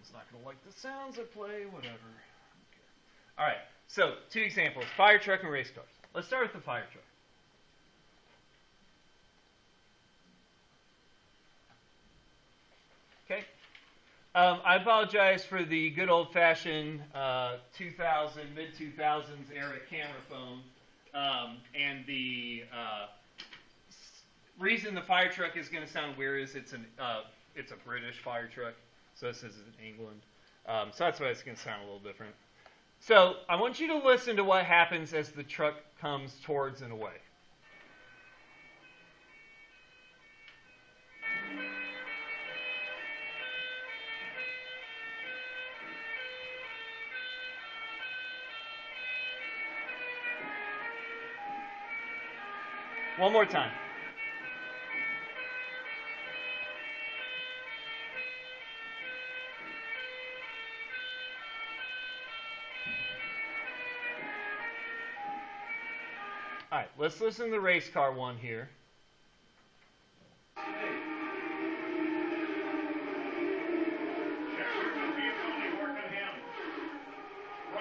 Everyone's not going to like the sounds I play, whatever. Okay. All right, so 2 examples, fire truck and race cars. Let's start with the fire truck. Okay. I apologize for the good old-fashioned 2000, mid-2000s era camera phone. And the reason the fire truck is going to sound weird is it's a British fire truck. So this is in England. So that's why it's going to sound a little different. So I want you to listen to what happens as the truck comes towards and away. One more time. All right, let's listen to the race car one here.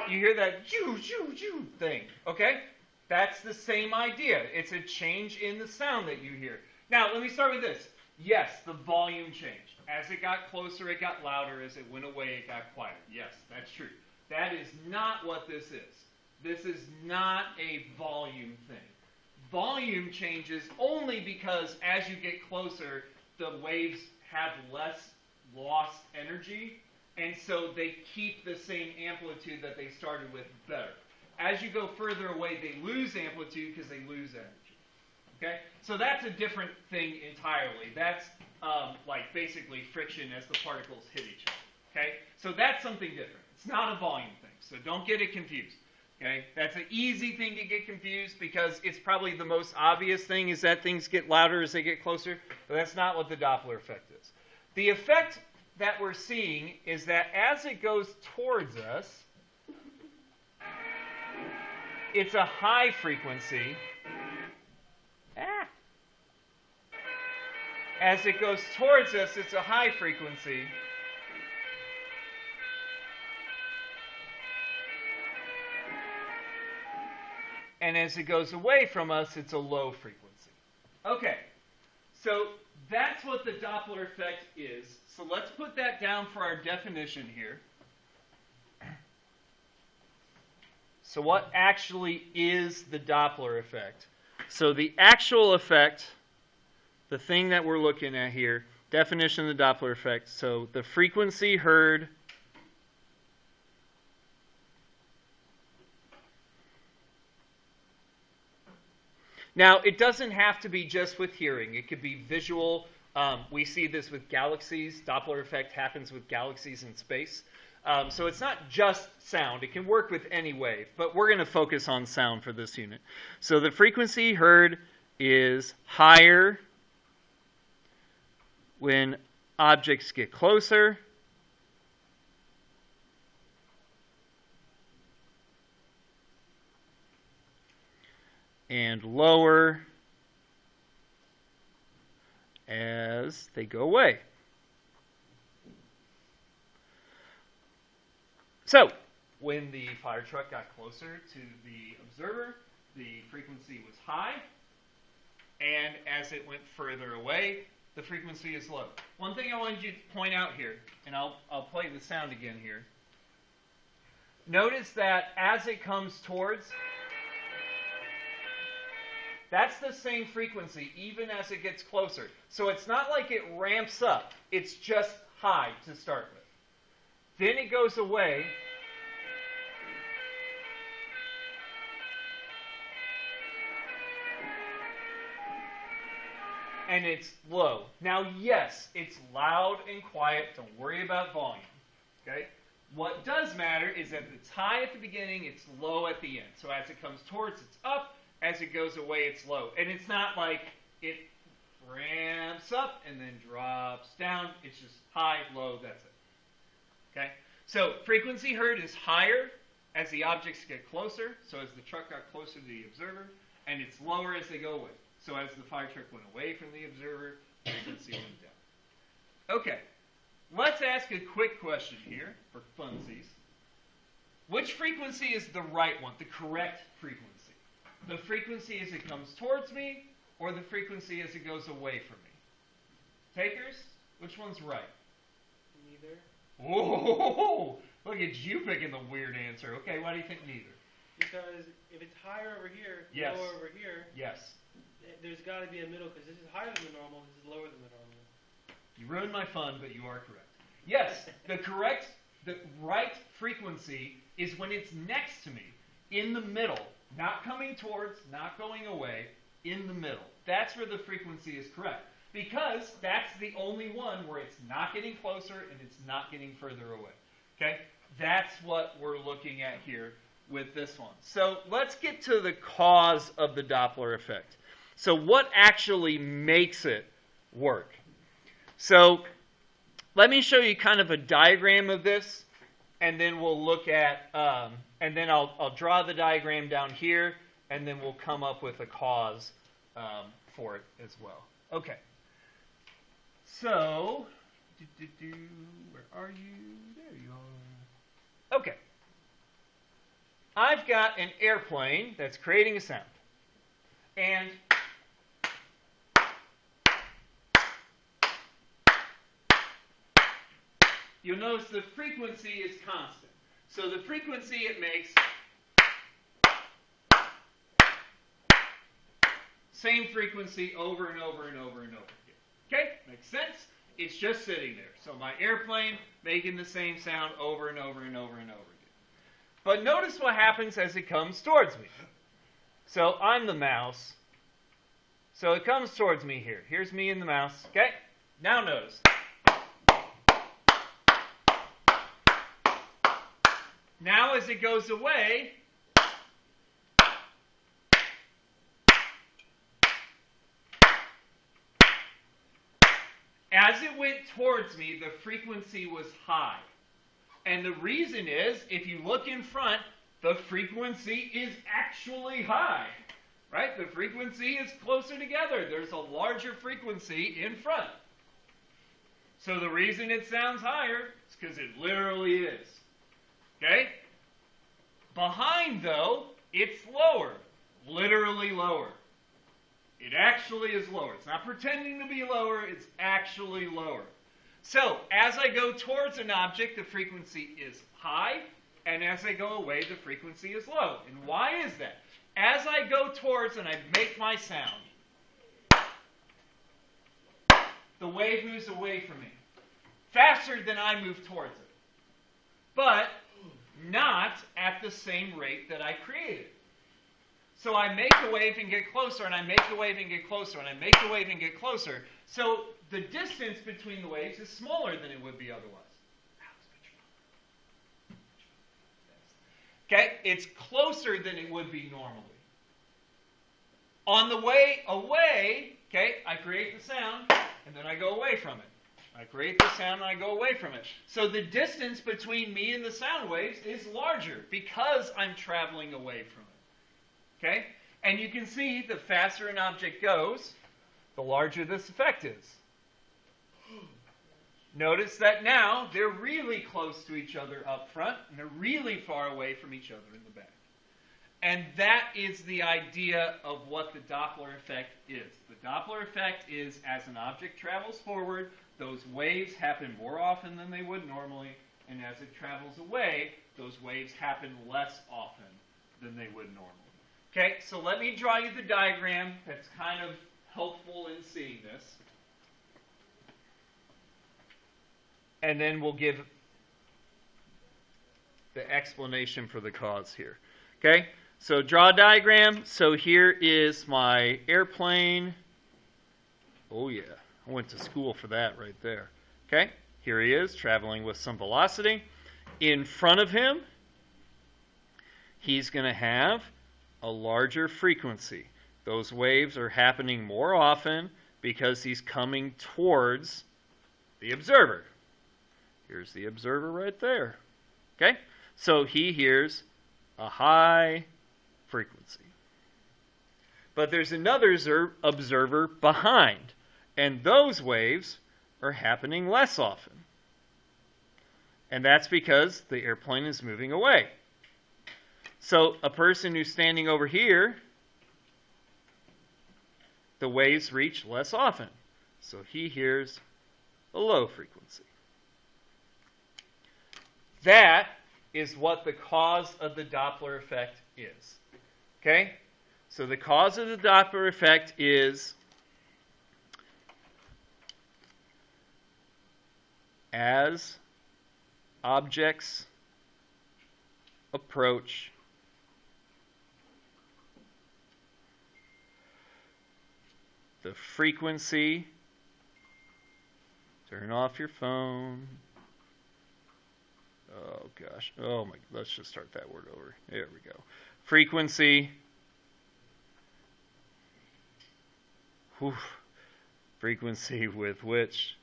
You hear that "choo choo choo" thing, okay? That's the same idea. It's a change in the sound that you hear. Now, let me start with this. Yes, the volume changed. As it got closer, it got louder. As it went away, it got quieter. Yes, that's true. That is not what this is. This is not a volume thing. Volume changes only because as you get closer, the waves have less lost energy, and so they keep the same amplitude that they started with better. As you go further away, they lose amplitude because they lose energy. Okay? So that's a different thing entirely. That's like basically friction as the particles hit each other. Okay? So that's something different. It's not a volume thing, so don't get it confused. Okay? That's an easy thing to get confused because it's probably the most obvious thing is that things get louder as they get closer, but that's not what the Doppler effect is. The effect that we're seeing is that as it goes towards us, it's a high frequency. As it goes towards us, it's a high frequency. And as it goes away from us, it's a low frequency. Okay, so that's what the Doppler effect is. So let's put that down for our definition here. So what actually is the Doppler effect? So the actual effect, the thing that we're looking at here, definition of the Doppler effect. So the frequency heard now, it doesn't have to be just with hearing. It could be visual. We see this with galaxies. Doppler effect happens with galaxies in space. So it's not just sound. It can work with any wave, but we're going to focus on sound for this unit. So the frequency heard is higher when objects get closer. And lower as they go away. So, when the fire truck got closer to the observer, the frequency was high, and as it went further away, the frequency is low. One thing I wanted you to point out here, and I'll play the sound again here. Notice that as it comes towards, that's the same frequency even as it gets closer. So it's not like it ramps up. It's just high to start with. Then it goes away. And it's low. Now, yes, it's loud and quiet. Don't worry about volume. Okay? What does matter is that it's high at the beginning, it's low at the end. So as it comes towards, it's up. As it goes away, it's low. And it's not like it ramps up and then drops down. It's just high, low, that's it. Okay? So frequency heard is higher as the objects get closer. So as the truck got closer to the observer. And it's lower as they go away. So as the fire truck went away from the observer, frequency went down. Okay. let's ask a quick question here for funsies. Which frequency is the right one, the correct frequency? The frequency as it comes towards me, or the frequency as it goes away from me? Takers, which one's right? Neither. Whoa! Look at you picking the weird answer. Okay, why do you think neither? Because if it's higher over here, yes. lower over here, yes. There's got to be a middle, because this is higher than the normal, this is lower than the normal. You ruined my fun, but you are correct. Yes, the right frequency is when it's next to me, in the middle, not coming towards, not going away, in the middle. That's where the frequency is correct, because that's the only one where it's not getting closer and it's not getting further away. Okay? That's what we're looking at here with this one. So let's get to the cause of the Doppler effect. So what actually makes it work? So let me show you kind of a diagram of this, and then we'll look at, and then I'll draw the diagram down here, and then we'll come up with a cause for it as well. Okay. So, where are you? There you are. Okay. I've got an airplane that's creating a sound. And you'll notice the frequency is constant. So the frequency it makes, same frequency over and over and over and over again. Okay? Makes sense? It's just sitting there. So my airplane making the same sound over and over and over and over again. But notice what happens as it comes towards me. So I'm the mouse. So it comes towards me here. Here's me and the mouse. Okay? Now notice. Now as it goes away, as it went towards me, the frequency was high. And the reason is, if you look in front, the frequency is actually high. Right? The frequency is closer together. There's a larger frequency in front. So the reason it sounds higher is because it literally is. Okay? Behind, though, it's lower. Literally lower. It actually is lower. It's not pretending to be lower. It's actually lower. So, as I go towards an object, the frequency is high. And as I go away, the frequency is low. And why is that? As I go towards and I make my sound, the wave moves away from me. Faster than I move towards it. But not at the same rate that I created. So I make the wave and get closer, and I make the wave and get closer, and I make the wave and get closer. So the distance between the waves is smaller than it would be otherwise. Okay? It's closer than it would be normally. On the way away, okay, I create the sound, and then I go away from it. I create the sound and I go away from it. So the distance between me and the sound waves is larger because I'm traveling away from it. Okay? And you can see the faster an object goes, the larger this effect is. Notice that now they're really close to each other up front and they're really far away from each other in the back. And that is the idea of what the Doppler effect is. The Doppler effect is as an object travels forward, those waves happen more often than they would normally, and as it travels away, those waves happen less often than they would normally. Okay, so let me draw you the diagram that's kind of helpful in seeing this. And then we'll give the explanation for the cause here. Okay, so draw a diagram. So here is my airplane. Oh yeah, I went to school for that right there. Okay, here he is traveling with some velocity. In front of him, he's going to have a larger frequency. Those waves are happening more often because he's coming towards the observer. Here's the observer right there. Okay? So he hears a high frequency. But there's another observer behind, and those waves are happening less often. And that's because the airplane is moving away. So a person who's standing over here, the waves reach less often. So he hears a low frequency. That is what the cause of the Doppler effect is. Okay? So the cause of the Doppler effect is as objects approach the frequency, turn off your phone. Oh gosh, oh my, let's just start that word over. There we go. Frequency, frequency with which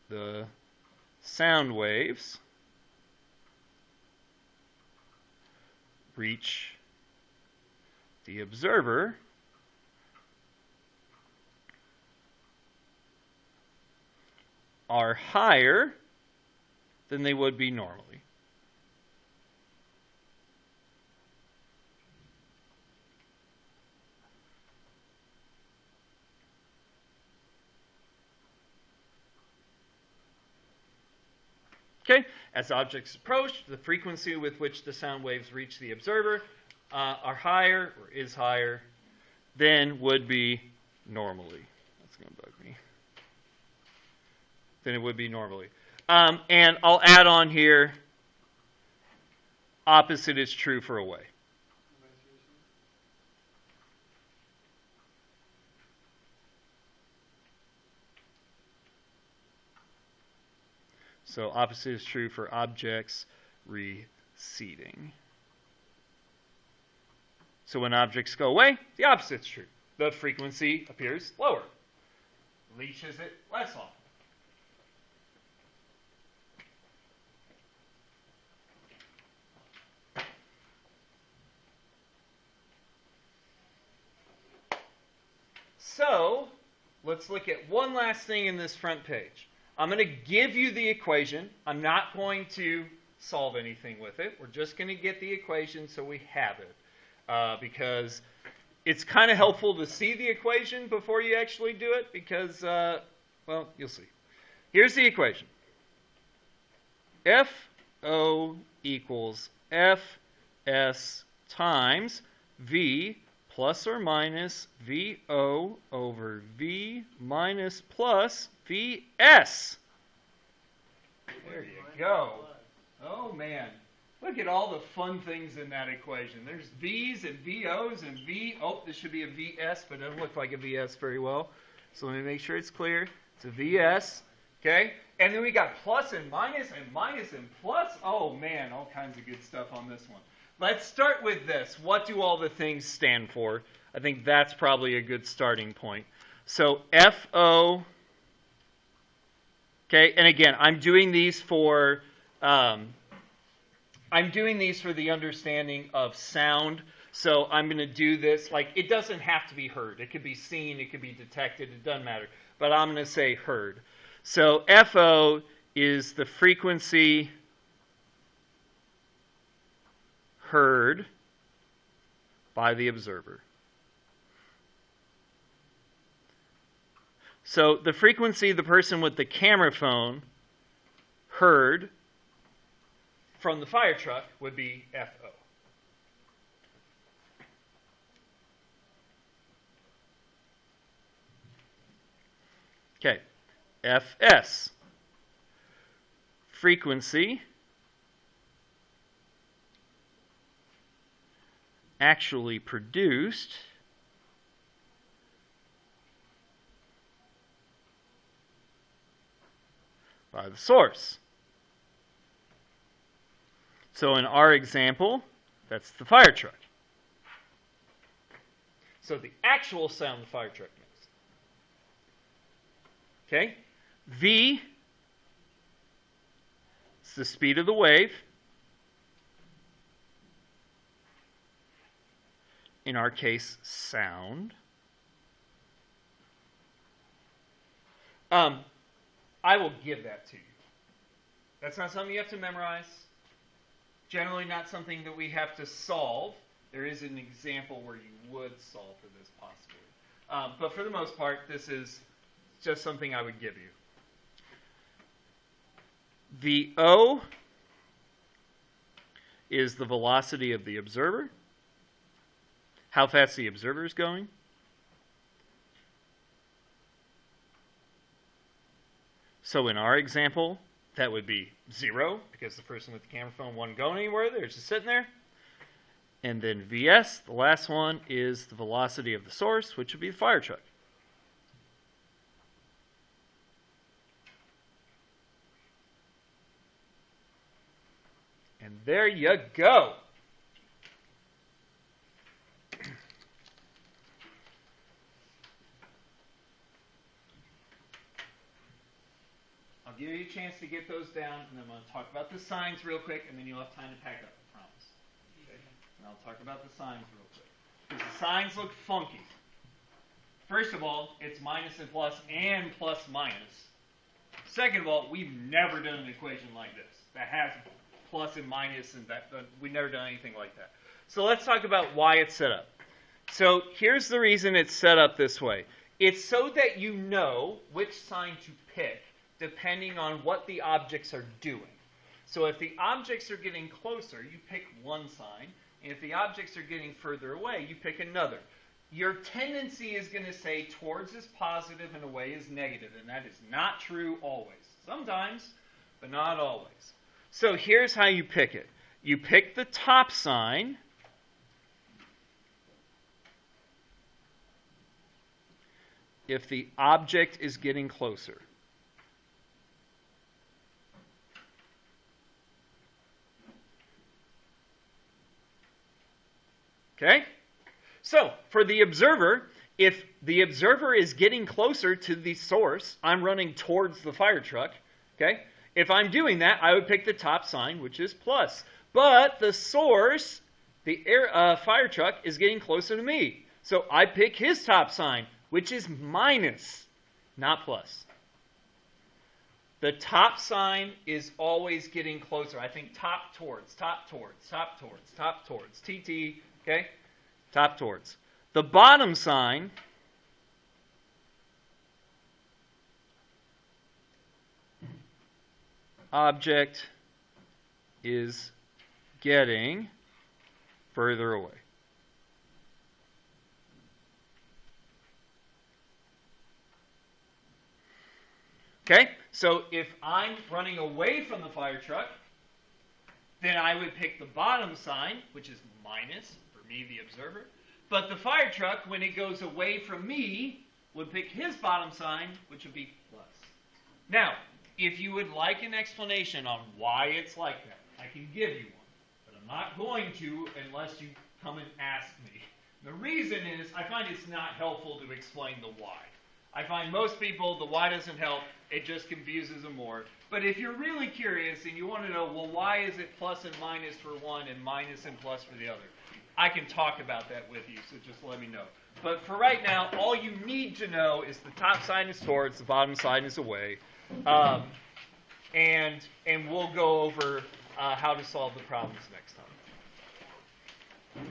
the sound waves reach the observer are higher than they would be normally. Okay, as objects approach, the frequency with which the sound waves reach the observer are higher, or is higher, than would be normally. That's going to bug me. Than it would be normally. And I'll add on here, opposite is true for away. So opposite is true for objects receding. So when objects go away, the opposite is true. The frequency appears lower. Reaches it less often. So let's look at one last thing in this front page. I'm going to give you the equation. I'm not going to solve anything with it. We're just going to get the equation so we have it. Because it's kind of helpful to see the equation before you actually do it because, well, you'll see. Here's the equation. FO equals FS times V plus or minus VO over V minus plus VS. There you go. Oh, man. Look at all the fun things in that equation. There's V's and VO's and V. Oh, this should be a VS, but it doesn't look like a VS very well. So let me make sure it's clear. It's a VS. Okay? And then we got plus and minus and plus. Oh, man, all kinds of good stuff on this one. Let's start with this. What do all the things stand for? I think that's probably a good starting point. So FO. Okay, and again, I'm doing these for the understanding of sound. So I'm going to do this, like, it doesn't have to be heard. It could be seen, it could be detected, it doesn't matter. But I'm going to say heard. So FO is the frequency heard by the observer. So the frequency the person with the camera phone heard from the fire truck would be FO. Okay, FS, frequency actually produced by the source. So in our example, that's the fire truck. So the actual sound the fire truck makes. Okay? V is the speed of the wave. In our case, sound. I will give that to you. That's not something you have to memorize. Generally not something that we have to solve. There is an example where you would solve for this possibly. But for the most part, this is just something I would give you. The O is the velocity of the observer. How fast the observer is going. So in our example, that would be 0, because the person with the camera phone wasn't going anywhere. They're just sitting there. And then Vs, the last one, is the velocity of the source, which would be the fire truck. And there you go. I'll give you a chance to get those down, and then I'm going to talk about the signs real quick, and then you'll have time to pack up, I promise. Okay? And I'll talk about the signs real quick. Because the signs look funky. First of all, it's minus and plus and plus minus. Second of all, we've never done an equation like this that has plus and minus, and that we've never done anything like that. So let's talk about why it's set up. So here's the reason it's set up this way. It's so that you know which sign to pick depending on what the objects are doing. So if the objects are getting closer, you pick one sign, and if the objects are getting further away, you pick another. Your tendency is going to say towards is positive and away is negative, and that is not true always. Sometimes, but not always. So here's how you pick it. You pick the top sign. If the object is getting closer. Okay? So, for the observer, if the observer is getting closer to the source, I'm running towards the fire truck. Okay? If I'm doing that, I would pick the top sign, which is plus. But the source, the fire truck, is getting closer to me. So I pick his top sign, which is minus, not plus. The top sign is always getting closer. I think top towards, top towards, top towards, top towards. TT, okay? Top towards. The bottom sign object is getting further away. Okay, so if I'm running away from the fire truck, then I would pick the bottom sign, which is minus, for me, the observer. But the fire truck, when it goes away from me, would pick his bottom sign, which would be plus. Now, if you would like an explanation on why it's like that, I can give you one. But I'm not going to unless you come and ask me. The reason is I find it's not helpful to explain the why. I find most people, the why doesn't help. It just confuses them more. But if you're really curious and you want to know, well, why is it plus and minus for one and minus and plus for the other? I can talk about that with you, so just let me know. But for right now, all you need to know is the top sign is towards, the bottom sign is away. And we'll go over how to solve the problems next time.